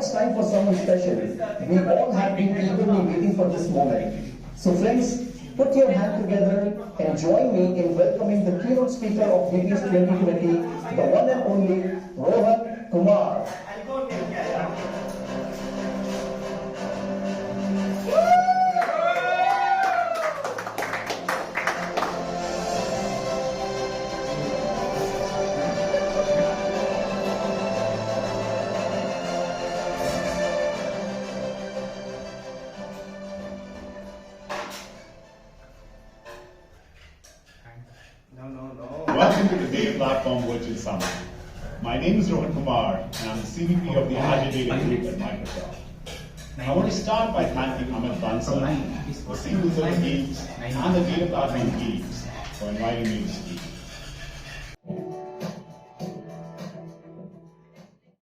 it's time for someone special. We all have been eagerly waiting for this moment. So friends, put your hand together and join me in welcoming the keynote speaker of GTS 2020, the one and only Rohan Kumar. Welcome to the Data Platform Virtual Summit. My name is Rohan Kumar, and I'm the CVP of the Azure Data Group at Microsoft. I want to start by thanking Amit Bansal, the SQL Server teams, and the Data Platform teams for inviting me to speak.